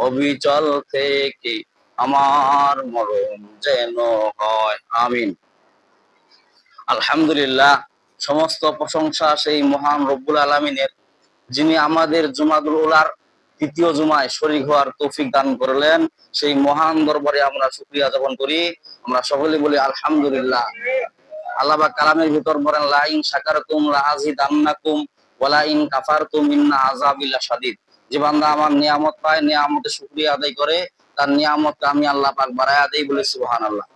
অবিচল থেকে আমার মরণ যেন হয়, আমিন। আলহামদুলিল্লাহ, সমস্ত প্রশংসা সেই মহান রব্বুল আলামিনের, যিনি আমাদের জুমাতুল উলার তৃতীয় জুমায় শরীক হওয়ার তৌফিক দান করলেন। সেই মহান দরবারে আমরা শুকরিয়া জ্ঞাপন করি। আমরা সকলে বলি আলহামদুলিল্লাহ। আল্লাহ পাক কালামের ভিতর বলেন, লা ইন শাকারতুম লা আযিদান্নাকুম ওয়া লা ইন কাফারতুম ইন্না আযাবি লাশাদীদ। যে বান্দা আমার নিয়ামত পায়, নিয়ামতের শুকরিয়া আদায় করে, তার নিয়ামতকে আমি আল্লাহ পাক বাড়ায়া দেই, বলে সুবহানাল্লাহ।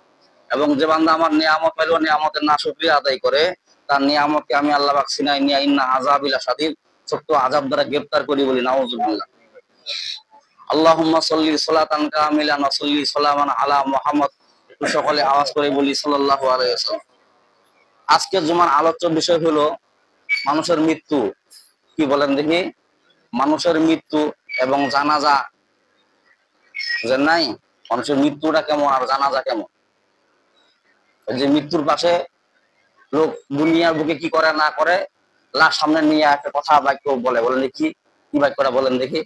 এবং যে বান্দা আমার নিয়ামত পাইল, নিয়ামতের না শুকরিয়া আদায় করে, তার নিয়ামতকে আমি আল্লাহ পাক সিনাই নিয়া ইন্না আযাবি লাশাদীদ, সত্য আযাব দ্বারা গ্রেফতার করি, বলি নাউযুবিল্লাহ। আল্লাহুম্মা সাল্লি সালাতান কামিলান ওয়া সাল্লি সালামান আলা মুহাম্মদ। সকলে আওয়াজ করে বলি সাল্লাল্লাহু আলাইহি ওয়াসাল্লাম। আজকের জুমার আলোচ্য বিষয় হলো মানুষের মৃত্যু। কি বলেন দেখি? মানুষের মৃত্যু এবং জানাজা যে নাই, মানুষের মৃত্যুটা কেমন আর জানাজা কেমন। যে মৃত্যুর পাশে লোক দুনিয়ার বুকে কি করে না করে, লাশ সামনে নিয়ে একটা কথা বাক্য বলে, বলেন দেখি কি বাক্যটা বলেন দেখি,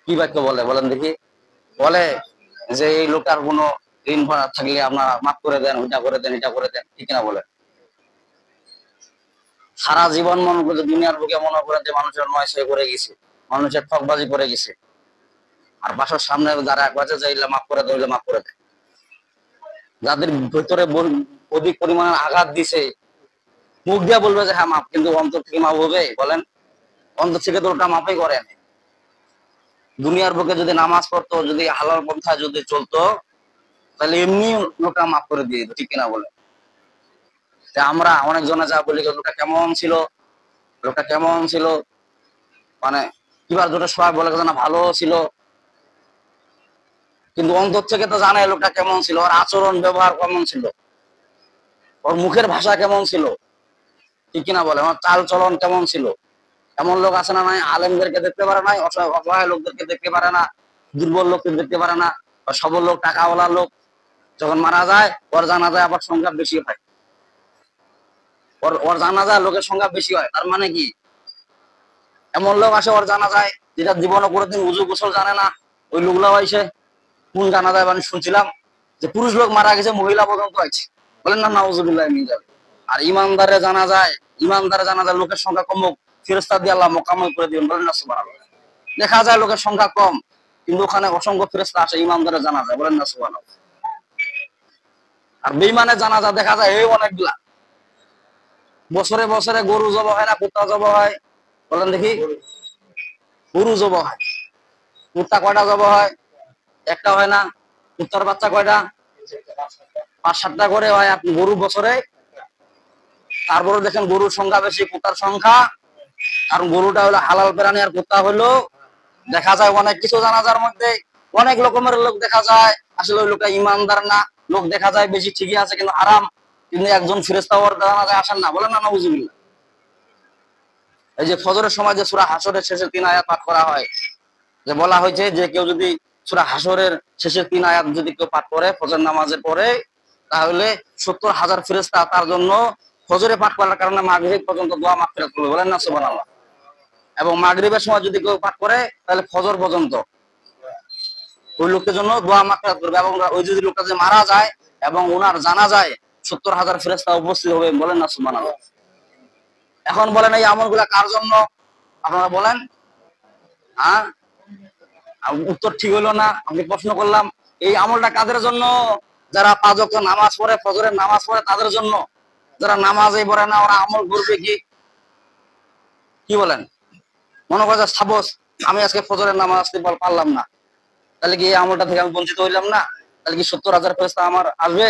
কি বাক্য বলে বলেন দেখি? বলে যে এই লোকটার কোনো ঋণ ভাড়া থাকলে আপনারা মাফ করে দেন, ওইটা করে দেন, এটা করে দেন, ঠিক না বলে? সারা জীবন মনে করে দুনিয়ার বুকে মনে করেন যে মানুষের নয় করে গেছে, মানুষের ঠকবাজি করে গেছে, আর বাসার সামনে যারা এক বাজে যাইলে মাফ করে দেয়, মাফ করে দেয়। যাদের ভেতরে অধিক পরিমাণে আঘাত দিছে, মুখ দিয়ে বলবে যে হ্যাঁ মাফ, কিন্তু অন্তর থেকে মাফ হবে? বলেন, অন্তর থেকে তো ওটা মাফই করে। দুনিয়ার বুকে যদি নামাজ পড়তো, যদি হালাল পন্থায় যদি চলতো, তাহলে এমনি লোকটা মাফ করে দিয়ে দিত, ঠিক কিনা বলে? আমরা অনেকজনে যা বলি, লোকটা কেমন ছিল, লোকটা কেমন ছিল, মানে কিবার দুটো সবাই বলে না ভালো ছিল, কিন্তু অন্তর থেকে তো জানে লোকটা কেমন ছিল, ওর আচরণ ব্যবহার কেমন ছিল, ওর মুখের ভাষা কেমন ছিল, ঠিক কিনা বলে? আমার চাল চলন কেমন ছিল। এমন লোক আছে না নাই, আলেমদেরকে দেখতে পারে নাই, অসহায় লোকদেরকে দেখতে পারে না, দুর্বল লোককে দেখতে পারে না, সবল লোক, টাকাওয়ালা লোক যখন মারা যায়, ওর জানা যায় আবার সংখ্যা বেশি হয়, ওর জানা যায় লোকের সংখ্যা বেশি হয়। তার মানে কি? এমন লোক আসে ওর জানা যায় যেটা জীবনে কোনোদিন উজু গোসল জানে না, ওই লোকগুলো আইসে কোন জানা যায়, মানে শুনছিলাম যে পুরুষ লোক মারা গেছে, মহিলা পর্যন্ত আছে, বলেন না নাউজুবিল্লাহ মিন যালিক। আর ইমানদারে জানা যায়, ইমানদারে জানা যায় লোকের সংখ্যা কমুক, ফেরেশতা দিয়ে আল্লাহ মোকাম্মল করে দিবেন, বলেন না সুবহানাল্লাহ। দেখা যায় লোকের সংখ্যা কম, কিন্তু ওখানে অসংখ্য ফেরেশতা আসে, ইমানদারে জানা যায়, বলেন না সুবহানাল্লাহ। আর বেঈমানে জানাজা দেখা যায় এই অনেকগুলা। বছরে বছরে গরু জবাই হয় না, কুত্তা জবাই হয়? বলেন দেখি। গরু জবাই হয়, কুত্তা কয়টা জবাই হয়? একটা হয় না? কুত্তার বাচ্চা কয়টা? 5-7টা করে হয় আপনি গরু বছরে। তারপরে দেখেন গরুর সংখ্যা বেশি, কুত্তার সংখ্যা, কারণ গরুটা হলো হালাল প্রাণী, আর কুত্তা হলো দেখা যায় অনেক কিছু জানাজার মধ্যে অনেক রকমের লোক দেখা যায়, আসলে ওই লোকটা ইমানদার না, লোক দেখা যায় বেশি ঠিকই আছে কিন্তু আরাম, কিন্তু একজন ফেরেশতা ওর জানাজায় আসেন না, বলেন না নাউজুবিল্লাহ। এই যে ফজরের সময় যে সূরা হাসরের শেষের 3 আয়াত পাঠ করা হয়, যে বলা হয়েছে যে কেউ যদি সূরা হাসরের শেষের 3 আয়াত যদি কেউ পাঠ করে ফজর নামাজের পরে, তাহলে 70,000 ফেরেশতা তার জন্য ফজরে পাঠ করার কারণে মাগরিব পর্যন্ত দোয়া মাগফিরাত করবে, বলেন না সুবহানাল্লাহ। এবং মাগরিবের সময় যদি কেউ পাঠ করে, তাহলে ফজর পর্যন্ত ওই লোকের জন্য দোয়া মাগফিরাত করবে। এবং ওই যদি লোকটা যে মারা যায় এবং ওনার জানা যায়, 70,000 ফেরেশতা উপস্থিত হবে, বলেন না সুবহানাল্লাহ। এখন বলেন এই আমলগুলা কার জন্য? আপনারা বলেন। হ্যাঁ, উত্তর ঠিক হলো না। আমি প্রশ্ন করলাম এই আমলটা কাদের জন্য? যারা 5 ওয়াক্ত নামাজ পড়ে, ফজরের নামাজ পড়ে, তাদের জন্য। যারা নামাজই পড়ে না, ওরা আমল করবে কি? কি বলেন? মনে করে সাপোজ আমি আজকে ফজরের নামাজ আসতে পারলাম না, তাহলে কি এই আমলটা থেকে আমি বঞ্চিত হইলাম না? তাহলে কি 70,000 ফেরেশতা আমার আসবে?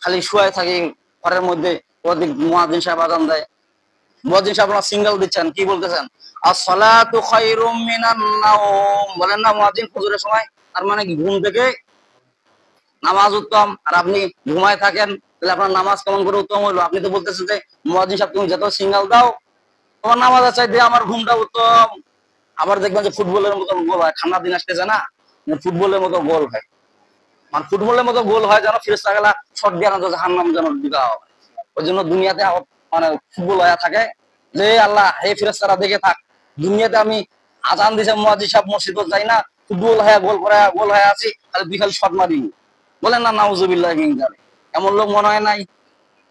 খালি শুয়ে থাকি ঘরের মধ্যে, ওদিক মুয়াজ্জিন সাহেব আযান দেয়, মুয়াজ্জিন সাহেব আপনারা সিঙ্গেল দিচ্ছেন, কি বলতেছেন? as-salatu khairum minan naum, বলেন না মুয়াজ্জিন ফজরের সময়। তার মানে কি ঘুম থেকে নামাজ উত্তম, আর আপনি ঘুমায় থাকেন, তাহলে আপনার নামাজ কেমন করে উত্তম হইলো? আপনি তো বলতেছেন যে মুয়াজ্জিন সাহেব তুমি যত সিঙ্গেল দাও, তোমার নামাজের চাইতে আমার ঘুমটা উত্তম। আবার দেখবেন যে ফুটবলের মতো গোল হয়, ঠান্ডা দিন আসতেছে না, ফুটবলের মতো গোল হয়, মানে ফুটবলের মতো গোল হয় যেন ফেরেশতা গেলা শট দিয়ে না জাহান্নাম যেন ঢুকা হয়। ওই জন্য দুনিয়াতে মানে ফুটবল হয়ে থাকে যে আল্লাহ এই ফেরেশতারা দেখে থাক, দুনিয়াতে আমি আজান দিছে মুয়াজ্জিন সাহেব মসজিদে যাই না, গোল হয়ে আছি, খালি বিকাল শট মারি, বলেন না নাউজুবিল্লাহ মিন যালিক। এমন লোক মনে হয় নাই?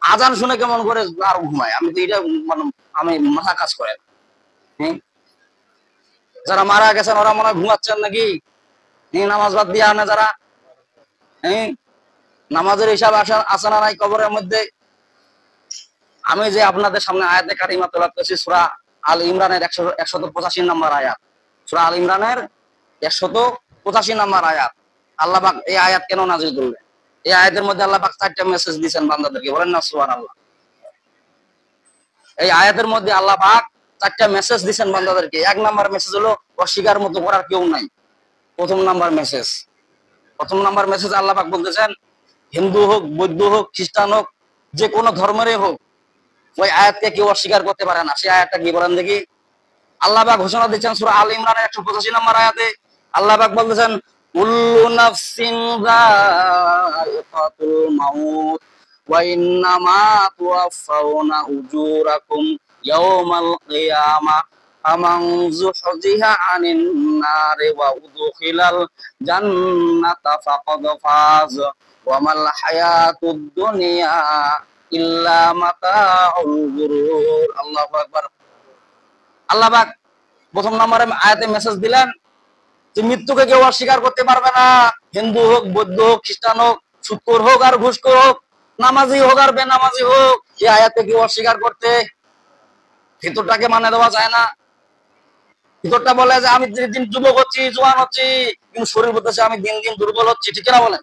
আজান শুনে কেমন করে আর ঘুমায়, আমি তো এটা মানে আমি মাথা কাজ করে। যারা মারা গেছেন ওরা মনে হয় ঘুমাচ্ছেন নাকি? নামাজ বাদ দিয়ে আনে যারা, নামাজের হিসাব আসে না নাই কবরের মধ্যে? আমি যে আপনাদের সামনে আয়াতে কারিমা তেলাওয়াত করেছি সূরা আল ইমরানের 185 নম্বর আয়াত, সূরা আল ইমরানের 185 নম্বর আয়াত। আল্লাহ পাক এই আয়াত কেন নাযিল করলেন? এই আয়াতের মধ্যে আল্লাহ পাক 4টা মেসেজ দিয়েছেন বান্দাদেরকে, বলেন না সুবহানাল্লাহ। এই আয়াতের মধ্যে আল্লাহ পাক 4টা মেসেজ দিয়েছেন বান্দাদেরকে। 1 নাম্বার মেসেজ হলো অস্বীকার মতো করার কেউ নাই। প্রথম নাম্বার মেসেজ আল্লাহ পাক বলতেছেন, হিন্দু হোক, বৌদ্ধ হোক, খ্রিস্টান হোক, যে কোনো ধর্মেরই হোক, ওই আয়াতকে কেউ অস্বীকার করতে পারে না। সেই আয়াতটা কি বলেন দেখি? আল্লাহ পাক ঘোষণা দিচ্ছেন সূরা আল ইমরানের 185 নম্বর আয়াতে। আল্লাহ পাক বলতেছেন, কুল্লু নাফসিন যায়িকাতুল মাউত ওয়া ইন্নামা তুওয়াফাউনা উজুরাকুম ইয়াওমাল কিয়ামাহ ফামান যুহজিহা আনিন নারি ওয়া উদখিলাল জান্নাতা ফাকাদ ফাজ ওয়া মাল হায়াতুদ দুনিয়া ইল্লা মাতাউল গুরুর। আল্লাহু আকবার। আল্লাহ পাক প্রথম নম্বরে আয়াতে মেসেজ দিলেন যে মৃত্যুকে কেউ অস্বীকার করতে পারবে না। হিন্দু হোক, বৌদ্ধ হোক, খ্রিস্টান হোক, সুদখোর হোক আর ঘুষখোর হোক, নামাজি হোক আর বেনামাজি হোক, এই আয়াতে কেউ অস্বীকার করতে, ভিতরটাকে মানে দেওয়া যায় না। ভিতরটা বলে যে আমি দিন দিন যুবক হচ্ছি, জোয়ান হচ্ছি, কিন্তু শরীর বলতেছে আমি দিন দিন দুর্বল হচ্ছি। ঠিক না বলেন?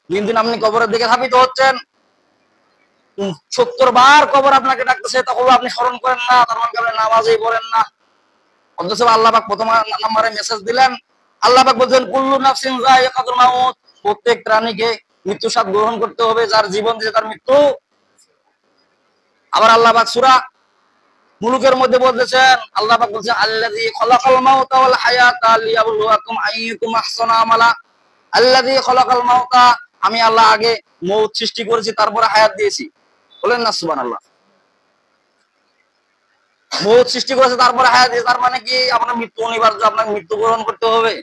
দিন দিন আপনি কবরের দিকে ধাবিত হচ্ছেন। 70 বার কবর আপনাকে ডাকতেছে, তখন আপনি স্মরণ করেন না, তার মানে নামাজই পড়েন না। অথচ আল্লাহ পাক প্রথম নম্বরে মেসেজ দিলেন, আল্লাহ পাক বলছেন কুল্লু নাফসিন যায়িকাতুল মাউত, প্রত্যেক প্রাণীকে মৃত্যু স্বাদ গ্রহণ করতে হবে। যার জীবন দিয়েছে তার মৃত্যু। আবার আল্লাহ পাক সূরা মুলুকের মধ্যে বলতেছেন, আল্লাহ পাক বলছেন আল্লাযী খালাকাল মাউতা ওয়াল হায়াতা লিয়াবলুয়াকুম আইয়ুকুম আহসানু আমালা। আল্লাযী খালাকাল মাউতা, আমি আল্লাহ আগে মউত সৃষ্টি করেছি, তারপরে হায়াত দিয়েছি। বলেন না সুবহানাল্লাহ। মউত সৃষ্টি করেছে, তারপরে হায়াত দিয়েছে, তার মানে কি আপনার মৃত্যু অনিবার্য, আপনাকে মৃত্যুবরণ করতে হবে।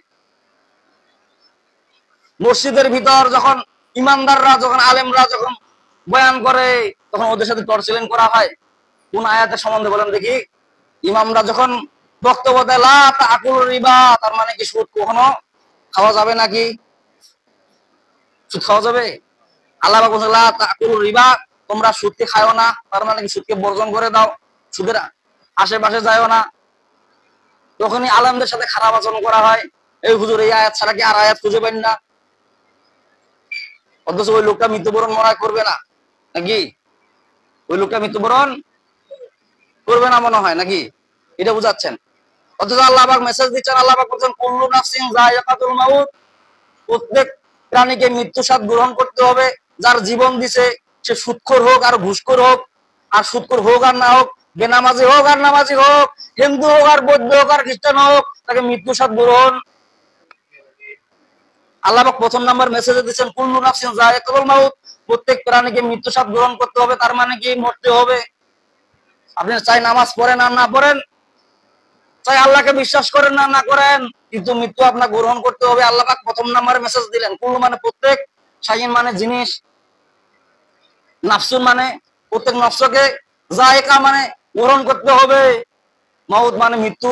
মসজিদের ভিতর যখন ইমানদাররা, যখন আলেমরা যখন বয়ান করে, তখন ওদের সাথে টর্চারিং করা হয়। কোন আয়াতের সম্বন্ধে বলেন দেখি? ইমামরা যখন বক্তব্য দেয় লা তাকুল রিবা, তার মানে কি সুদ কখনো খাওয়া যাবে নাকি? সুদ খাওয়া যাবে? আল্লাহ পাক বলেন লা তাকুল রিবা, তোমরা সুদকে খাও না, তার মানে কি সুদকে বর্জন করে দাও, সুদের আশেপাশে যায়ও না। তখনই আলেমদের সাথে খারাপ আচরণ করা হয়। এই হুজুর এই আয়াত ছাড়া কি আর আয়াত খুঁজে পাই না? অথচ ওই লোকটা মৃত্যুবরণ মনে করবে না নাকি? ওই লোকটা মৃত্যুবরণ করবে না মনে হয় নাকি? এটা বুঝাচ্ছেন। অথচ আল্লাহ পাক মেসেজ দিচ্ছেন, আল্লাহ পাক বলছেন কুল্লু নাফসিন যায়িকাতুল মাউত, প্রত্যেক প্রাণীকে মৃত্যু স্বাদ গ্রহণ করতে হবে। যার জীবন দিছে সে সুদখোর হোক আর ঘুষখোর হোক, আর সুদখোর হোক আর না হোক, বেনামাজি হোক আর নামাজি হোক, হিন্দু হোক আর বৌদ্ধ হোক আর খ্রিস্টান হোক, তাকে মৃত্যু স্বাদ গ্রহণ। আল্লাহ পাক প্রথম নাম্বার মেসেজে দিচ্ছেন কুল্লু নাফসিন যায়িকাতুল মাউত, প্রত্যেক প্রাণীকে মৃত্যু স্বাদ গ্রহণ করতে হবে, তার মানে কি মরতে হবে। আপনি চাই নামাজ পড়েন আর না পড়েন, চাই আল্লাহকে বিশ্বাস করেন না না করেন, কিন্তু মৃত্যু আপনাকে গ্রহণ করতে হবে। আল্লাহ পাক প্রথম নাম্বারে মেসেজ দিলেন। কুল্লু মানে প্রত্যেক, শাইইন মানে জিনিস, নাফসুন মানে প্রত্যেক নফসকে, যায়িকা মানে গ্রহণ করতে হবে, মাউত মানে মৃত্যু,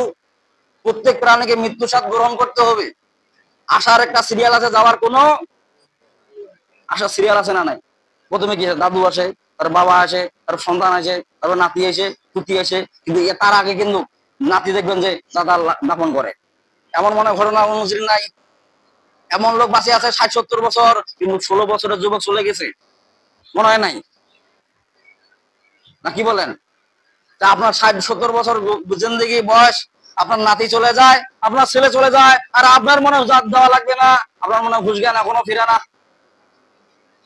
প্রত্যেক প্রাণীকে মৃত্যু স্বাদ গ্রহণ করতে হবে। আসার একটা সিরিয়াল আছে, যাওয়ার কোনো আসার সিরিয়াল আছে না নাই? প্রথমে কি দাদু আসে, তার বাবা আসে, তার সন্তান আসে, তারপর নাতি এসে, পুতি এসে, কিন্তু তার আগে কিন্তু নাতি দেখবেন যে দাদা দাপন করে। এমন মনে ঘটনা অনুযায়ী নাই? এমন লোক বাঁচে আছে 60-70 বছর, কিন্তু 16 বছরের যুবক চলে গেছে, মনে হয় নাই? না কি বলেন? তা আপনার 60-70 বছর জিন্দেগি বয়স, আপনার নাতি চলে যায়, আপনার ছেলে চলে যায়, আর আপনার মনে জাত দেওয়া লাগবে না, আপনার মনে ঘুষ জ্ঞান এখনো ফিরে না।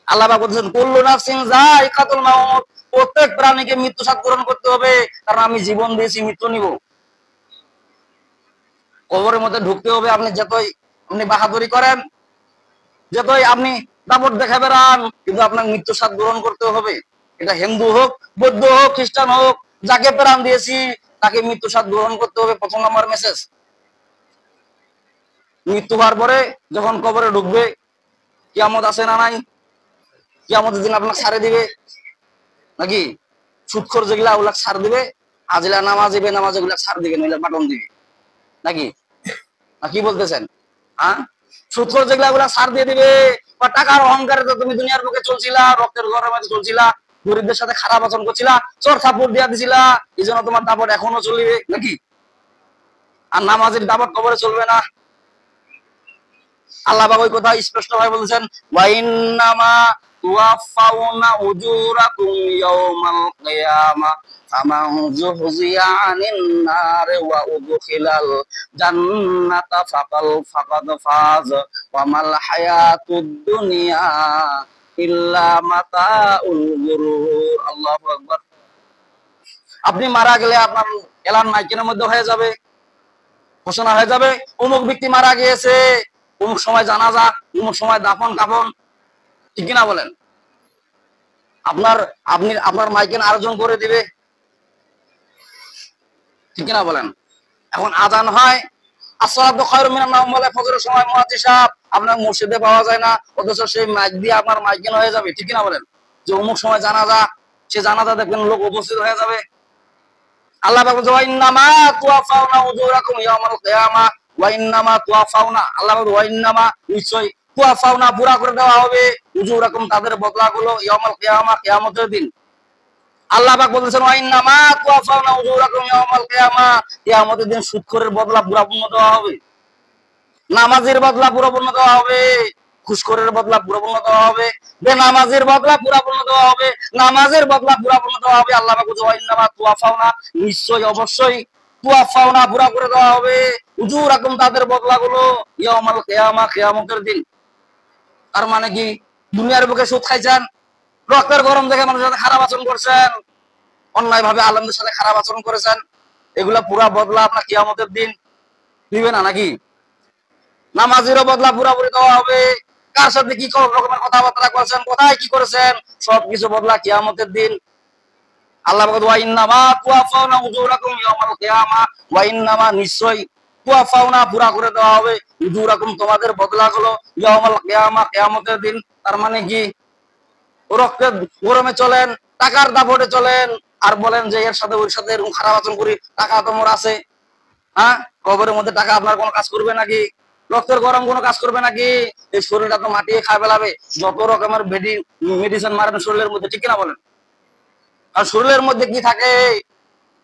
আল্লাহ পাক বলছেন কুল্লু নাফসিন যায়িকাতুল মাউত, প্রত্যেক প্রাণীকে মৃত্যু স্বাদ গ্রহণ করতে হবে, কারণ আমি জীবন দিয়েছি, মৃত্যু নিব। কবরের মধ্যে ঢুকতে হবে। আপনি যতই আপনি বাহাদুরি করেন, যতই আপনি দাপট দেখে বেড়ান, কিন্তু আপনার মৃত্যু স্বাদ গ্রহণ করতে হবে। এটা হিন্দু হোক, বৌদ্ধ হোক, খ্রিস্টান হোক, যাকে প্রাণ দিয়েছি তাকে মৃত্যু স্বাদ গ্রহণ করতে হবে। প্রথম নম্বর মেসেজ। মৃত্যু হওয়ার পরে যখন কবরে ঢুকবে, কিয়ামত আছে না নাই? কিয়ামতের দিন আপনাকে ছাড়ে দিবে নাকি? সুৎখোর যেগুলা ওগুলা ছাড় দিবে, আজিলা নামাজি বেনামাজ এগুলা ছাড় দিবে, নইলে বাটন দিবে নাকি? না কি বলতেছেন? হ্যাঁ, সুৎখোর যেগুলা ওগুলা ছাড় দিয়ে দিবে। বা টাকার অহংকারে তো তুমি দুনিয়ার বুকে চলছিলা, রক্তের ঘরের মধ্যে চলছিলা, গরিবদের সাথে খারাপ আচরণ করছিলা, চোর থাপ্পড় দিয়া দিছিলা, এই জন্য তোমার দাপট এখনো চলবে নাকি? আর নামাজের দাপট কবরে চলবে না। আল্লাহ পাক ওই কথা স্পষ্ট ভাবে বলেছেন, ওয়াইন্নামা তুওয়াফাউনা উজুরাকুম ইয়াউমাল কিয়ামা ফামান যুহজিয়া আনিন নারি ওয়া উদখিলাল জান্নাতা ফাকাদ ফাজ ওয়া মাল হায়াতুদ দুনিয়া ইল্লা মাতাউল গুরুর। আল্লাহু আকবার। আপনি মারা গেলে আপনার এলান মাইকের মধ্যে হয়ে যাবে, ঘোষণা হয়ে যাবে, অমুক ব্যক্তি মারা গিয়েছে, অমুক সময় জানাজা, অমুক সময় দাফন কাফন, ঠিক কিনা বলেন? আপনার মাইকেন আয়োজন করে দিবে, ঠিক কিনা বলেন? এখন আজান হয়, আসসালাতু খায়রুম মিনান নাওম বলে ফজরের সময় মুয়াজ্জিন সাহেব আপনার মসজিদে পাওয়া যায় না, অথচ সেই মাইক দিয়ে আপনার মাইকেন হয়ে যাবে, ঠিক কিনা বলেন? যে অমুক সময় জানাজা, সে জানাজা দেখবেন লোক উপস্থিত হয়ে যাবে। আল্লাহ পাক বলেন, ওয়াইন্নামা তুওয়াফাউনা উজুরাকুম ইয়াউমাল কিয়ামা, ওয়াইন্নামা তুওয়াফাউনা, আল্লাহ বলেন ওয়াইন্নামা, নিশ্চয়ই, তুওয়াফাউনা পুরা করে দেওয়া হবে, উজুরাকুম তাদের বদলাগুলো, ইয়াউমাল কিয়ামা কিয়ামতের দিন। আল্লাহ পাক বলেছেন ওয়াইন্নামা তুওয়াফাউনা উজুরাকুম ইয়াউমাল কিয়ামা, কিয়ামতের দিন সুদখোরের বদলা পুরাপূর্ণ দেওয়া হবে, নামাজের বদলা পুরাপূর্ণ দেওয়া হবে, ঘুষখোরের বদলা পুরাপূর্ণ দেওয়া হবে, বেনামাজের বদলা পুরাপূর্ণ দেওয়া হবে, নামাজের বদলা পুরাপূর্ণ দেওয়া হবে। আল্লাহ পাক বলেছেন ওয়াইন্নামা তুওয়াফাউনা, নিশ্চয়ই অবশ্যই, তুওয়াফাউনা পুরা করে দেওয়া হবে, উজুরাকুম তাদের বদলাগুলো, ইয়াউমাল কিয়ামা কিয়ামতের দিন। তার মানে কি? দুনিয়ার বুকে সুদ খাইছেন, রক্তের গরম দেখে মানুষের সাথে খারাপ আচরণ করছেন, অন্যায় ভাবে আলেমদের সাথে খারাপ আচরণ করেছেন, এগুলা পুরা বদলা আপনার কিয়ামতের দিন দিবে না নাকি? নামাজেরও বদলা পুরাপুরি দেওয়া হবে, কার সাথে কি রকমের কথাবার্তা করেছেন, কোথায় কি করেছেন, সবকিছু বদলা কিয়ামতের দিন। আল্লাহ বলেন ওয়াইন্নামা তুওয়াফাউনা উজুরাকুম ইয়াউমাল কিয়ামা, ওয়াইন্নামা নিশ্চয়ই, তুওয়াফাউনা পুরা করে দেওয়া হবে, উজুরাকুম তোমাদের বদলাগুলো, ইয়াউমাল কিয়ামা কিয়ামতের দিন। তার মানে কি? রক্তের গরমে চলেন, টাকার দাপটে চলেন, আর বলেন যে এর সাথে ওর সাথে এরকম খারাপ আচরণ করি, টাকা তোমার আছে। হ্যাঁ, কবরের মধ্যে টাকা আপনার কোনো কাজ করবে নাকি? রক্তের গরম কোনো কাজ করবে নাকি? এই শরীরটা তো মাটিয়ে খায় ফেলাবে, যত রকমের মেডিসিন মারেন শরীরের মধ্যে, ঠিক কিনা বলেন? আর শরীরের মধ্যে কি থাকে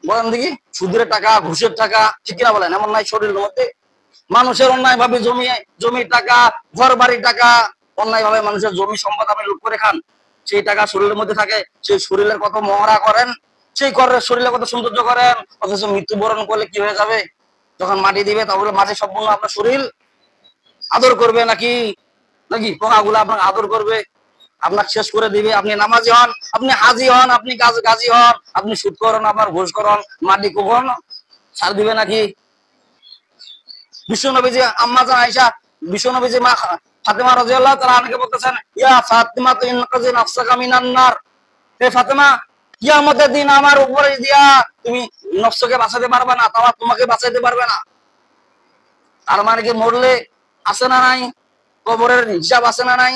বলেন দেখি? সুদের টাকা, ঘুষের টাকা, ঠিক কিনা বলেন? এমন নাই শরীরের মধ্যে? মানুষের অন্যায় ভাবে জমির টাকা, ঘর বাড়ির টাকা, অন্যায় ভাবে মানুষের জমি সম্পদ আপনি লুট করে খান, সেই টাকা শরীরের মধ্যে থাকে, সেই শরীরের কত মহড়া করেন, সেই করের শরীরে কত সৌন্দর্য করেন, অথচ মৃত্যুবরণ করলে কি হয়ে যাবে? যখন মাটি দিবে তাহলে মাটি সম্পূর্ণ আপনার শরীর আদর করবে নাকি? নাকি পোকাগুলো আপনাকে আদর করবে, আপনাকে শেষ করে দিবে। আপনি নামাজি হন, আপনি হাজি হন, আপনি গাজী হন, আপনি সুদ করন, আপনার ঘুষ করন, মাটি কখন ছাড় দিবে নাকি? বিশ্বনবীজি আম্মা জান আয়েশা, বিশ্বনবীজি মা ফাতেমা রাদিয়াল্লাহু তাআলা আনহাকে বলতেছেন, ইয়া ফাতিমা ইনকাজি নাফসাকা মিনান নার, হে ফাতেমা, কিয়ামতের দিন আমার উপরে দিয়া তুমি নফসকে বাঁচাতে পারবে না, তাও তোমাকে বাঁচাইতে পারবে না। তার মানে কি মরলে আছে না নাই? কবরের হিসাব আছে না নাই?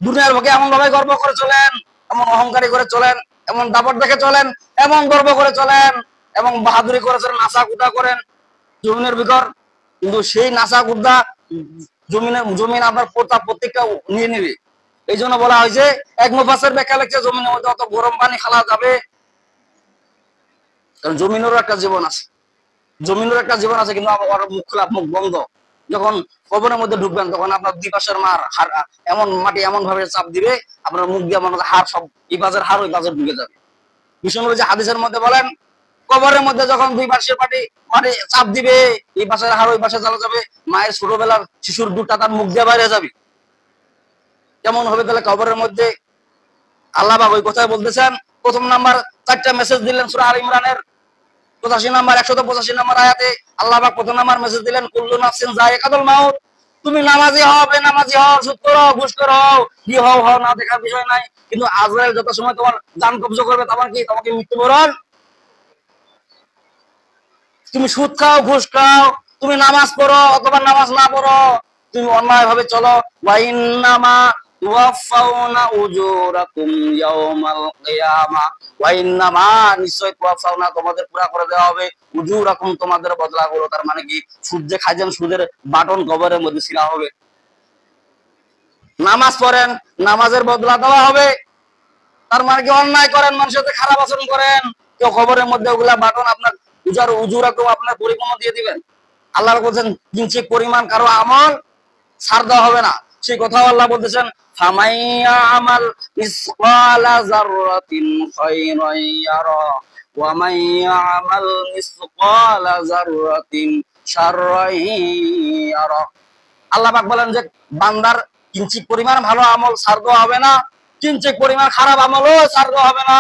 দুনিয়ার বুকে এমন ভাবে গর্ব করে চলেন, এমন অহংকারী করে চলেন, এমন দাপট দেখে চলেন, এমন গর্ব করে চলেন, এবং বাহাদুরি করে চলেন, নাসা কুদা করেন জমিনের ভিতর, কিন্তু সেই নাসা কুদা জমিন আপনার প্রত্যেকটা নিয়ে নিবে। এই জন্য বলা হয়েছে, এক মুফাসসির ব্যাখ্যা লিখছে, জমিনের মধ্যে অত গরম পানি খালা যাবে, কারণ জমিনেরও একটা জীবন আছে, জমিনের একটা জীবন আছে, কিন্তু মুখ খোলা, মুখ বন্ধ। যখন কবরের মধ্যে ঢুকবেন তখন আপনার দুই পাশের এমন মাটি এমন ভাবে চাপ দিবে, আপনার মুখ দিয়ে আপনার হাড় সব, এই পাশের হাড় ওই পাশে ঢুকে যাবে। বিষ্ণু যে হাদিসের মধ্যে বলেন, কবরের মধ্যে যখন দুই পাশের মাটি চাপ দিবে, এই পাশের হাড় ওই পাশে চলে যাবে, মায়ের ছোটবেলার শিশুর দুধটা তার মুখ দিয়ে বাইরে যাবে। কেমন হবে তাহলে কবরের মধ্যে? আল্লাহ পাক ওই কথাই বলতেছেন। প্রথম নাম্বার 4টা মেসেজ দিলেন সূরা আল ইমরানের 185 নম্বর আয়াতে। আল্লাহ পাক প্রথম নাম্বার মেসেজ দিলেন, কুল্লু নাফসিন যায়িকাতুল মাউত, তুমি নামাজি হও, বেনামাজি হও, সুদ করো, ঘুষ করো, কি হও না দেখার বিষয় নাই, কিন্তু আজরাইল যত সময় তোমার জান কবজ করবে তখন কি তোমাকে মৃত্যুবরণ। তুমি সুদ খাও, ঘুষ খাও, তুমি নামাজ পড়ো অথবা নামাজ না পড়ো, তুমি অন্যায় ভাবে চলো, ওয়া ইন্নামা তুওয়াফাউনা উজুরাকুম ইয়াউমাল কিয়ামা, ওয়া ইন্নামা নিশ্চয় তুওয়াফাউনা তোমাদের পুরা করে দেওয়া হবে, উজুরাকুম তোমাদের বদলাগুলো। তার মানে কি সুদ যে খাইছেন সুদের বাটন কবরের মধ্যে ছিলা হবে। নামাজ পড়েন নামাজের বদলা দেওয়া হবে। তার মানে কি অন্যায় করেন মানুষের সাথে খারাপ আচরণ করেন, তো খবরের মধ্যে ওগুলা বাটন আপনার উজুরাকুম আপনার পরিপূর্ণ দিয়ে দিবেন। আল্লাহ বলছেন কিঞ্চিত পরিমাণ কারো আমল ছাড় দেওয়া হবে না। সেই কথাও আল্লাহ বলতেছেন ফামাইয়া আমাল মিসকালা যাররাতিন খায়রান ইয়ারা ওয়া মাইয়া আমাল মিসকালা যাররাতিন শাররান ইয়ারা। আল্লাহ পাক বলেন যে বান্দার কিঞ্চিত পরিমাণ ভালো আমল ছাড় দেওয়া হবে না, কিঞ্চিত পরিমাণ খারাপ আমলও ছাড় দেওয়া হবে না।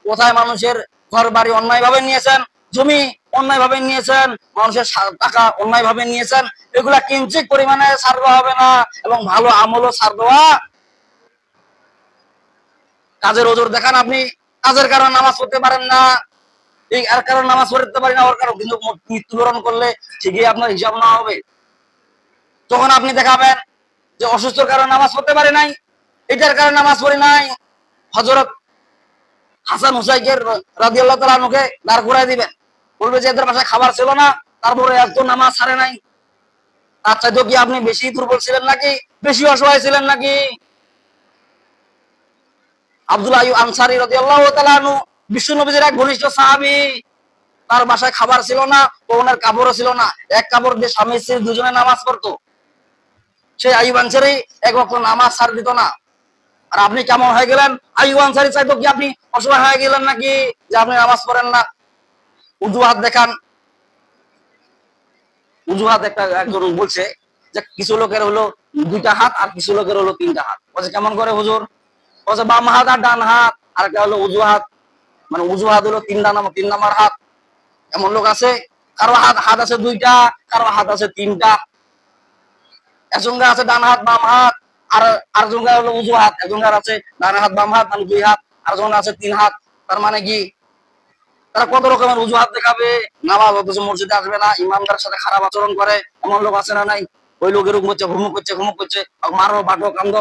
কোথায় মানুষের ঘর বাড়ি অন্যায় ভাবে নিয়েছেন, জমি অন্যায় ভাবে নিয়েছেন, মানুষের টাকা অন্যায় ভাবে নিয়েছেন, এগুলা কিঞ্চিত পরিমাণে ছাড় দেওয়া হবে না। এবং ভালো আমলও ছাড় দেওয়া। কাজের ওজোর দেখান, আপনি কাজের কারণে নামাজ পড়তে পারেন না, এই আর কারণ নামাজ পড়তে পারি না ওর কারণ, কিন্তু মৃত্যুবরণ করলে ঠিকই আপনার হিসাব না হবে। তখন আপনি দেখাবেন যে অসুস্থর কারণে নামাজ পড়তে পারি নাই, এটার কারণে নামাজ পড়ি নাই। হযরত হাসান হুসাইনের রাদিয়াল্লাহু তাআলা আনহুকে দাঁড় করায় দিবেন, বলবে যে এদের বাসায় খাবার ছিল না, তারপরে এত নামাজ ছাড়ে নাই। তার চাইতেও কি আপনি বেশি দুর্বল ছিলেন নাকি, বেশি অসহায় ছিলেন নাকি? আব্দুল্লাহ আইয়ুব আনসারী রাদিয়াল্লাহু তাআলা আনহু বিশ্ব নবীর এক ঘনিষ্ঠ সাহাবী, তার বাসায় খাবার ছিল না, ওনার কাপড়ও ছিল না, এক কাপড় দিয়ে স্বামী স্ত্রী দুজনে নামাজ পড়তো। সেই আইয়ুব আনসারী এক ওয়াক্ত নামাজ ছাড় দিত না। আর আপনি কেমন হয়ে গেলেন? আইয়ুব আনসারী চাইতো কি আপনি অসহায় হয়ে গেলেন নাকি যে আপনি নামাজ পড়েন না? উজুহাত দেখান। উজুহাত একজন বলছে যে কিছু লোকের হলো 2টা হাত আর কিছু লোকের হলো 3টা হাত। বলছে কেমন করে হুজুর? বলছে বাম হাত আর ডান হাত। আর একটা হলো উজুহাত, মানে উজুহাত হলো 3 নাম্বার হাত। এমন লোক আছে কারো হাত আছে 2টা, কারো হাত আছে 3টা। একজনের আছে ডান হাত বাম হাত, আর আরেকজনের হলো উজুহাত। একজনের আছে ডান হাত বাম হাত মানে 2 হাত, আরেকজনের আছে 3 হাত। তার মানে কি তারা কত রকমের উজুহাত দেখাবে, নামাজ অথচ মসজিদে আসবে না, ইমামদারের সাথে খারাপ আচরণ করে। এমন লোক আছে না নাই? ওই লোক এরকম হচ্ছে, ঘুমুক করছে, মারো বাটো কান্দ,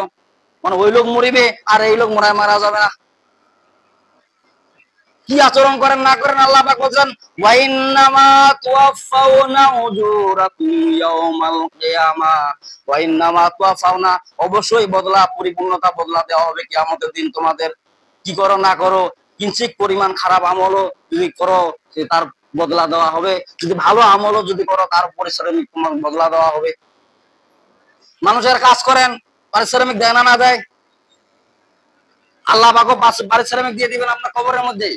মানে ওই লোক মরিবে আর এই লোক মারা যাবে না। কি আচরণ করেন না করেন আল্লাহ পাক বলেন ওয়া ইন্নামা তুওয়াফাউনা উজুরাকুম ইয়াউমাল কিয়ামা, ওয়া ইন্নামা তুওয়াফাউনা অবশ্যই বদলা পরিপূর্ণতা বদলা দেওয়া হবে কিয়ামতের দিন তোমাদের। কি করো না করো, কিঞ্চিত পরিমাণ খারাপ আমলও যদি করো তার বদলা দেওয়া হবে, যদি ভালো আমলও যদি করো তার পারিশ্রমিক তোমার বদলা দেওয়া হবে। মানুষের কাজ করেন, পারিশ্রমিক দেয় না দেয়? আল্লাহ পাকও পারিশ্রমিক দিয়ে দিবেন আপনার কবরের মধ্যে।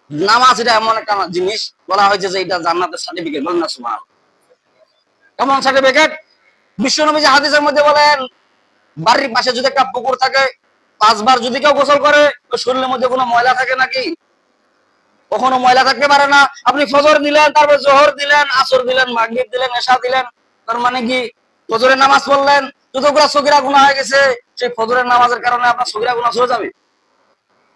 নামাজ এটা এমন একটা জিনিস বলা হয়েছে যে এটা জান্নাতের সার্টিফিকেট, বলেন না সুবহানাল্লাহ। কেমন সার্টিফিকেট? বিশ্বনবী যে হাদিসের মধ্যে বলেন বাড়ির পাশে যদি একটা পুকুর থাকে, 5 বার যদি কেউ গোসল করে শরীরের মধ্যে কোনো ময়লা থাকে নাকি? কখনো ময়লা থাকতে পারে না। আপনি ফজর দিলেন, তারপর জোহর দিলেন, আসর দিলেন, মাগরিব দিলেন, এশা দিলেন, তার মানে কি ফজরের নামাজ পড়লেন, যতগুলো সগীরা গুনাহ হয়ে গেছে সেই ফজরের নামাজের কারণে আপনার সগীরা গুনাহ চলে যাবে।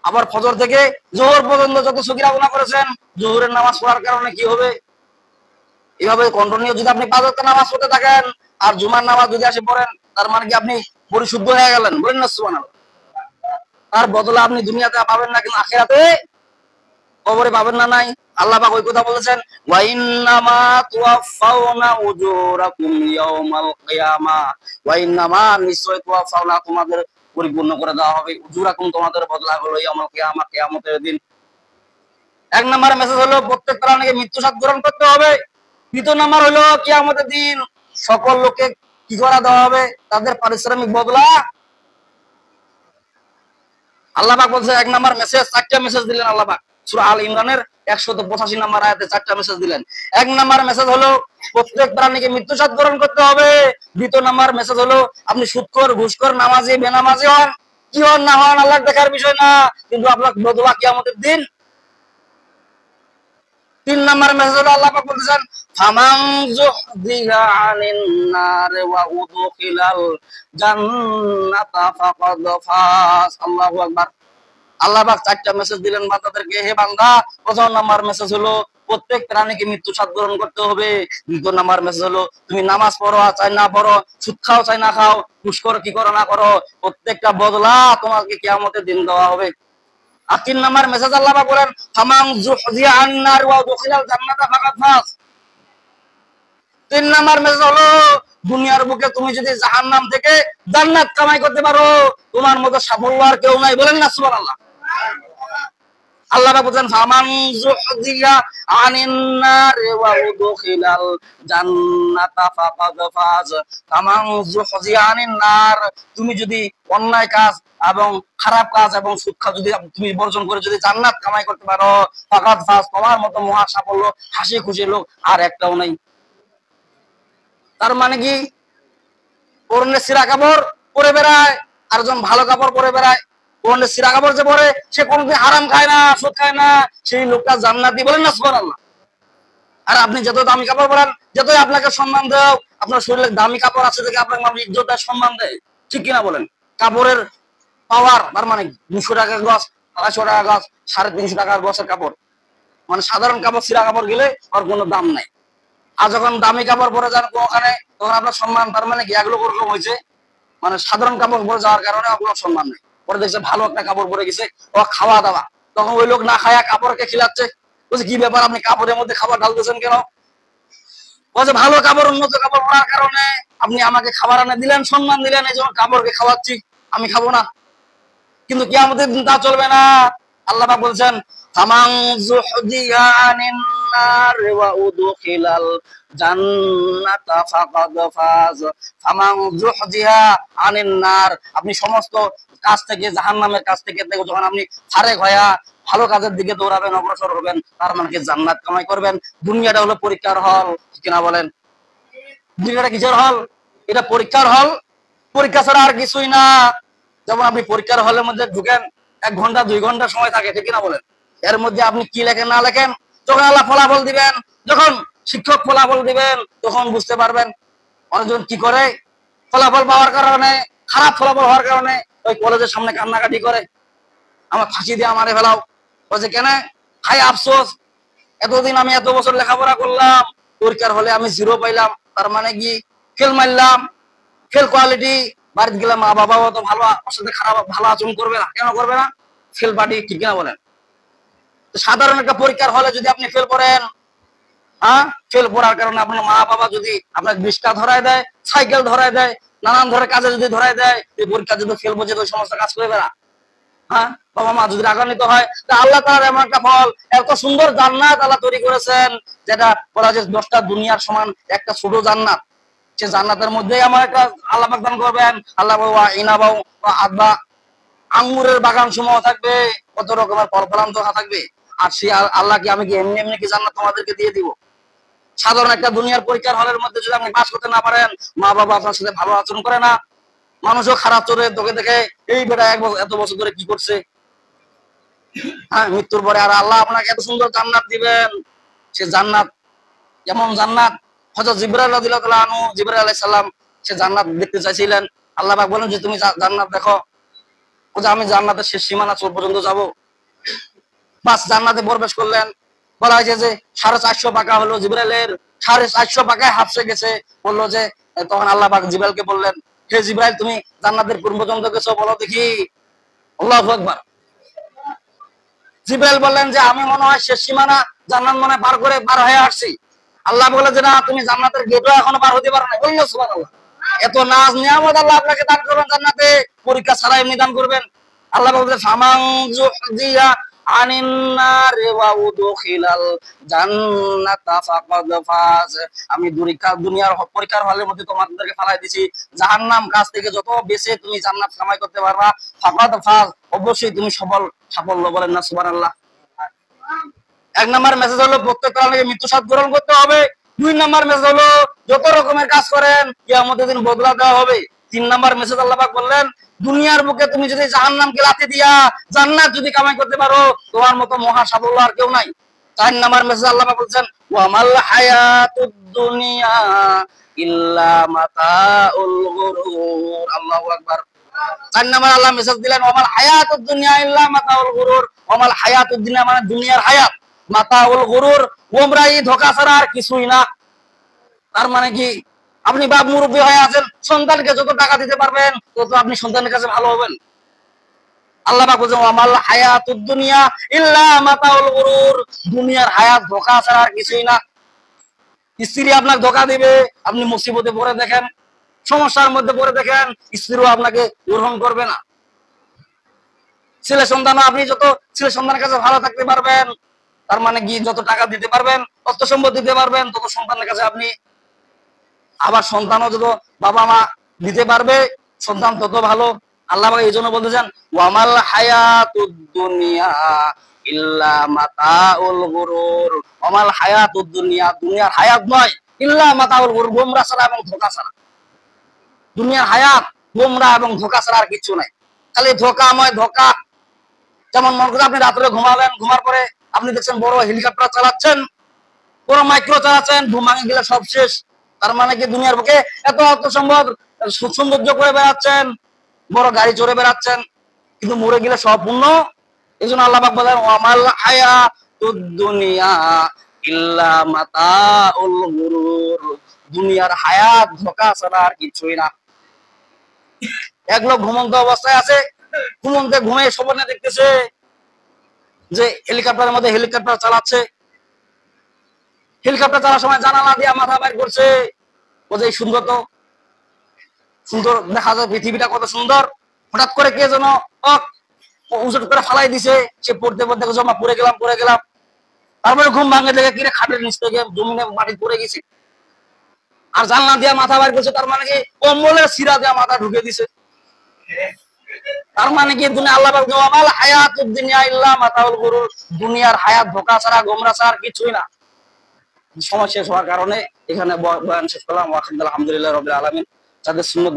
আবার ফজর থেকে জোহর পর্যন্ত যত সগীরা গুনাহ করেছেন জোহরের নামাজ পড়ার কারণে কি হবে? এইভাবে কন্টিনিউ যদি আপনি 5 ওয়াক্ত নামাজ পড়তে থাকেন আর জুমার নামাজ যদি আসে পড়েন, তার মানে কি আপনি পরিশুদ্ধ হয়ে গেলেন, বলেন না সুবহানাল্লাহ। তার বদলে আপনি দুনিয়াতে পাবেন না, কিন্তু আখিরাতে কবরে পাবেন না নাই? আল্লাহ পাক ওই কথা বলেছেন ওয়া ইন্নামা তুওয়াফাউনা উজুরাকুম ইয়াউমাল কিয়ামা, ওয়া ইন্নামা নিশ্চয় তুওয়াফাউনা তোমাদের পরিপূর্ণ করে দেওয়া হবে, উজুরাকুম তোমাদের বদলা হলো ইয়াউমাল কিয়ামা, কিয়ামতের দিন। 1 নাম্বার মেসেজ হলো প্রত্যেক প্রাণীকে মৃত্যু স্বাদ গ্রহণ করতে হবে। 2 নাম্বার হলো কিয়ামতের দিন সকল লোককে কি করা দেওয়া হবে? তাদের পারিশ্রমিক বদলা। আল্লাহ পাক বলছে 1 নাম্বার মেসেজ, 4টা মেসেজ দিলেন আল্লাহ পাক সূরা আল ইমরানের 185 নাম্বার আয়াতে 4টা মেসেজ দিলেন। 1 নাম্বার মেসেজ হলো প্রত্যেক প্রাণীকে মৃত্যু স্বাদ গ্রহণ করতে হবে। 2 নাম্বার মেসেজ হলো আপনি সুদখোর, ঘুষখোর, নামাজি, বেনামাজি হন, কি হন না হন আল্লাহর দেখার বিষয় না, কিন্তু আপনার বদলা কিয়ামতের দিন। 3 নাম্বার মেসেজ হলো আল্লাহ পাক বলতেছেন ফামান যুহদিহা আনিন নার ওয়া উদখিলাল জান্নাতা ফাকাদ ফাজ। আল্লাহু আকবার। আল্লাহ পাক 4টা মেসেজ দিলেন বান্দাদেরকে, হে বান্দা, প্রথম নাম্বার মেসেজ হলো প্রত্যেক প্রাণীকে মৃত্যু স্বাদ গ্রহণ করতে হবে। 2 নাম্বার মেসেজ হলো তুমি নামাজ পড়ো চাই না পড়ো, সুদ খাও চাই না খাও, ঘুষ করো কি করো না করো, প্রত্যেকটা বদলা তোমাকে কিয়ামতের দিন দেওয়া হবে। আর 3 নাম্বার মেসেজ আল্লাহ পাক বলেন ফামান যুহজিয়া আন-নার ওয়া দুখিলাল জান্নাতা ফাকাদ ফাজ। 3 নাম্বার মেসেজ হলো দুনিয়ার বুকে তুমি যদি জাহান্নাম থেকে জান্নাত কামাই করতে পারো, তোমার মতো সাফল্য আর কেউ নাই। বলেন না সুবহানাল্লাহ। আল্লাহ পাক বলেন ফামান যুহজিয়া আনিন নার ওয়া উদখিলাল জান্নাতা ফাকাদ ফাজ। ফামান যুহজিয়া আনিন নার, তুমি যদি অন্যায় কাজ এবং খারাপ কাজ এবং সুদ খাও যদি তুমি বর্জন করে যদি জান্নাত কামাই করতে পারো, ফাকাদ ফাজ, তোমার মতো মহা সাফল্য হাসি খুশি লোক আর একটাও নাই। তার মানে কি পরনে সিরা কাপড় পরে বেড়ায় আর একজন ভালো কাপড় পরে বেড়ায়, পরনে সিরা কাপড় যে পরে সে কোনদিন হারাম খায় না, সুদ খায় না, সেই লোকটা জান্নাতি। বলেন না সুবহানাল্লাহ। আর আপনি যত দামি কাপড় পরেন, যতই আপনাকে সম্মান দেও, আপনার শরীরে দামি কাপড় আছে দেখে আপনাকে মানুষ ইজ্জত দেয়, সম্মান দেয়, ঠিক কিনা বলেন? কাপড়ের পাওয়ার তার মানে 200 টাকার গছ, 250 টাকা গছ, 350 টাকার গছের কাপড়, মানে সাধারণ কাপড় সিরা কাপড় গেলে ওর কোনো দাম নাই। আর যখন দামি কাপড় পরে যান ওখানে, তখন আপনার সম্মান, তার মানে কি এগুলো ওরকম হয়েছে, মানে সাধারণ কাপড় পরে যাওয়ার কারণে আপনার সম্মান নেই। পরে দেখছে ভালো একটা কাপড় পরে গেছে, ও খাওয়া দাওয়া, তখন ওই লোক না খায়া কাপড়কে খিলাচ্ছে, বলছে কি ব্যাপার আপনি কাপড়ের মধ্যে খাবার ঢালতেছেন কেন? বলছে ভালো কাপড় উন্নত কাপড় পরার কারণে আপনি আমাকে খাবার এনে দিলেন, সম্মান দিলেন, এই জন্য কাপড়কে খাওয়াচ্ছি, আমি খাবো না। কিন্তু কিয়ামতের দিন তা চলবে না। আল্লাহ পাক বলছেন ফামান যুহজিয়া আনিন নার ওয়া উদখিলাল জান্নাতা ফাকাদ ফাজ। ফামান যুহজিয়া আনিন নার, আপনি সমস্ত কাজ থেকে, জাহান্নামের কাছ থেকে যখন আপনি ফারেক হয়া ভালো কাজের দিকে দৌড়াবেন, অগ্রসর হবেন, তার মানে কি জান্নাত কামাই করবেন। দুনিয়াটা হলো পরীক্ষার হল, কিনা বলেন? দুনিয়াটা কিসের হল? এটা পরীক্ষার হল, পরীক্ষা ছাড়া আর কিছুই না। যেমন আপনি পরীক্ষার হলের মধ্যে ঢুকেন, 1 ঘন্টা 2 ঘন্টা সময় থাকে, ঠিক কিনা বলেন? এর মধ্যে আপনি কি লেখেন না লেখেন, যখন আল্লাহ ফলাফল দিবেন, যখন শিক্ষক ফলাফল দিবেন, তখন বুঝতে পারবেন। অনেকজন কি করে, ফলাফল পাওয়ার কারণে, খারাপ ফলাফল হওয়ার কারণে ওই কলেজের সামনে কান্নাকাটি করে, আমার ফাঁসি দিয়ে আমারে ফেলাও। বলছে কেন? খাই আফসোস, এতদিন আমি এত বছর লেখাপড়া করলাম, পরীক্ষার হলে আমি 0 পাইলাম, তার মানে কি ফেল মারলাম, ফেল কোয়ালিটি। বাড়িতে গেলাম, মা বাবাও তো ভালো আমার সাথে খারাপ ভালো আচরণ করবে না, কেন করবে না? ফেল পার্টি, ঠিক কিনা বলেন? সাধারণ একটা পরীক্ষার হলে যদি আপনি ফেল করেন, হ্যাঁ, ফেল করার কারণে আপনার মা বাবা যদি আপনার রিক্সা ধরায় দেয়, সাইকেল ধরায় দেয়, নানান ধরনের কাজে যদি ধরায় দেয়, এই পরীক্ষা যদি ফেল বোঝে তো ওই সমস্ত কাজ করবে না। হ্যাঁ, বাবা মা যদি রাগান্বিত হয়, তা আল্লাহ তাআলা এমন একটা ফল, এত সুন্দর জান্নাত আল্লাহ তৈরি করেছেন, যেটা বলা যায় 10টা দুনিয়ার সমান একটা ছোট জান্নাত। সে জান্নাতের মধ্যেই আমার একটা আল্লাহ পাক দান করবেন। আল্লাহ ওয়া ইনাবাউ ওয়া আদবা, আঙ্গুরের বাগান সমূহ থাকবে, কত রকমের ফল ফলান্ত থাকবে। আর সে আল্লাহ কি আমি কি এমনি এমনি কি জান্নাত তোমাদেরকে দিয়ে দিব? সাধারণ একটা দুনিয়ার পরীক্ষার হলের মধ্যে যদি আপনি পাস করতে না পারেন, মা বাবা আপনার সাথে ভালো আচরণ করে না, মানুষও খারাপ চলে তোকে দেখে, এই বেটা এত বছর ধরে কি করছে। হ্যাঁ, মৃত্যুর পরে আর আল্লাহ আপনাকে এত সুন্দর জান্নাত দিবেন। সে জান্নাত যেমন জান্নাত, হযরত জিবরাইল রাদিয়াল্লাহু তাআলা আনহু, জিবরাইল আলাইহিস সালাম সে জান্নাত দেখতে চাইছিলেন। আল্লাহ পাক বলেন যে তুমি জান্নাত দেখো। ও যে আমি জান্নাতের শেষ সীমানা চোর পর্যন্ত যাব। বাস জান্নাতে প্রবেশ করলেন। বলা হয়েছে যে 450 পাকা হলো জিবরাইলের, 450 পাকায় হাফসে গেছে। বললো যে তখন আল্লাহ পাক জিবরাইলকে বললেন, হে জিবরাইল তুমি জান্নাতের কোন পর্যন্ত গেছো বলো দেখি। আল্লাহু আকবার। জিবরাইল বললেন যে আমি মনে হয় শেষ সীমানা জান্নাত মনে পার হয়ে আসছি। আল্লাহ বলে যে না, তুমি জান্নাতের গেটও এখনো পার হতে পারো না। বললো সুবহানাল্লাহ। এত নাজ নিয়ামত আল্লাহ আপনাকে দান করবেন জান্নাতে, পরীক্ষা ছাড়া এমনি দান করবেন। আল্লাহ বলছে ফামান যুহজিয়া আনিন নার ওয়া উদখিলাল জান্নাতা ফাকাদ ফাজ। আমি দুনিয়ার পরীক্ষার হলের মধ্যে তোমাদেরকে ফালাই দিছি, জাহান্নাম কাছ থেকে যত বেঁচে তুমি জান্নাত কামাই করতে পারবা, ফাকাদ ফাজ, অবশ্যই তুমি সাফল্য। বলেন না সুবহানাল্লাহ। 1 নাম্বার মেসেজ হলো প্রত্যেক প্রাণীকে মৃত্যু স্বাদ গ্রহণ করতে হবে। 2 নাম্বার মেসেজ হলো যত রকমের কাজ করেন কিয়ামতের দিন বদলা দেওয়া হবে। 3 নাম্বার মেসেজ আল্লাহ পাক বললেন দুনিয়ার বুকে তুমি যদি জাহান্নামকে লাথি দিয়া জান্নাত যদি কামাই করতে পারো, তোমার মতো মহা সাফল্য আর কেউ নাই। 4 নাম্বার মেসেজ আল্লাহ পাক বলছেন ওয়া মাল হায়াতুদ দুনিয়া ইল্লা মাতাউল গুরুর। আল্লাহু আকবার। 4 নাম্বার আল্লাহ মেসেজ দিলেন ওয়া মাল হায়াতুদ দুনিয়া ইল্লা মাতাউল গুরুর। ওয়া মাল হায়াতুদ দুনিয়া মানে দুনিয়ার হায়াত, মাতাউল গুরুর, গোমরাহি ধোঁকা ছাড়া আর কিছুই না। তার মানে কি, আপনি বাপ মুরব্বী হয়ে আছেন, সন্তানকে যত টাকা দিতে পারবেন তত আপনি সন্তানের কাছে ভালো হবেন। আল্লাহ পাক বলেন ওয়ামাল হায়াতুদ দুনিয়া ইল্লা মাতাউল গুরুর, দুনিয়ার হায়াত ধোঁকা ছাড়া আর কিছুই না। স্ত্রী আপনাকে ধোঁকা দিবে, আপনি মুসিবতে পড়ে দেখেন, সমস্যার মধ্যে পড়ে দেখেন, স্ত্রীও আপনাকে গ্রহণ করবে না। ছেলে সন্তানও, আপনি যত ছেলে সন্তানের কাছে ভালো থাকতে পারবেন, তার মানে কি যত টাকা দিতে পারবেন, অর্থ সম্পদ দিতে পারবেন, তত সন্তানের কাছে আপনি, আবার সন্তানও যত বাবা মা দিতে পারবে, সন্তান তত ভালো। আল্লাহ এই জন্য বলতেছেন ওয়ামাল হায়াতুদ দুনিয়া ইল্লা মাতাউল গুরুর, ওয়ামাল হায়াতুদ দুনিয়া, দুনিয়ার হায়াত নয়, ইল্লা মাতাউল গুরুর, গোমরা ছাড়া এবং ধোঁকা ছাড়া। দুনিয়ার হায়াত গোমরা এবং ধোঁকা ছাড়া আর কিছু নাই, খালি ধোঁকাময় ধোঁকা। যেমন মনে করেন আপনি রাত্রে ঘুমালেন, ঘুমার পরে আপনি দেখছেন বড় হেলিকপ্টার চালাচ্ছেন, বড় মাইক্রো চালাচ্ছেন, ঘুম ভাঙে গেলে সব শেষ। তার মানে কি, দুনিয়ার বুকে এত অর্থ সম্পদ সৌন্দর্য করে বেড়াচ্ছেন, বড় গাড়ি চড়ে বেড়াচ্ছেন, কিন্তু মরে গেলে সব পূর্ণ। এই জন্য আল্লাহ পাক বলেন ওয়ামাল হায়াতুদ দুনিয়া ইল্লা মাতাউল গুরুর, দুনিয়ার হায়াত ধোঁকা ছাড়া আর কিছুই না। এক লোক ঘুমন্ত অবস্থায় আছে, ঘুমন্তে ঘুমে স্বপ্নে দেখতেছে যে হেলিকপ্টারের মধ্যে হেলিকপ্টার চালাচ্ছে, হেলিকপ্টার চালার সময় জানালা দিয়ে মাথা বাইর করছে, ও যে সুন্দর, তো সুন্দর দেখা যায় পৃথিবীটা কত সুন্দর। হঠাৎ করে কে যেন উজট করে ফালাই দিছে, সে পড়তে পড়তে জমা পড়ে গেলাম। তারপরে ঘুম ভাঙে দেখে কিরে খাটের নিচ থেকে জমিনে মাটি পড়ে গেছে, আর জানলা দিয়ে মাথা বাইর করছে, তার মানে কি কম্বলের সিরা দিয়ে মাথা ঢুকে দিছে। তার মানে কি, দুনিয়া আল্লাহ পাক ওয়ামাল হায়াতুদ দুনিয়া ইল্লা মাতাউল গুরুর, দুনিয়ার হায়াত ধোঁকা ছাড়া গোমরা ছাড়া আর কিছুই না। সময় শেষ হওয়ার কারণে এখানে বয়ান শেষ করলাম। আলহামদুলিল্লাহ রাব্বিল আলামিন। যাদের সুন্নাত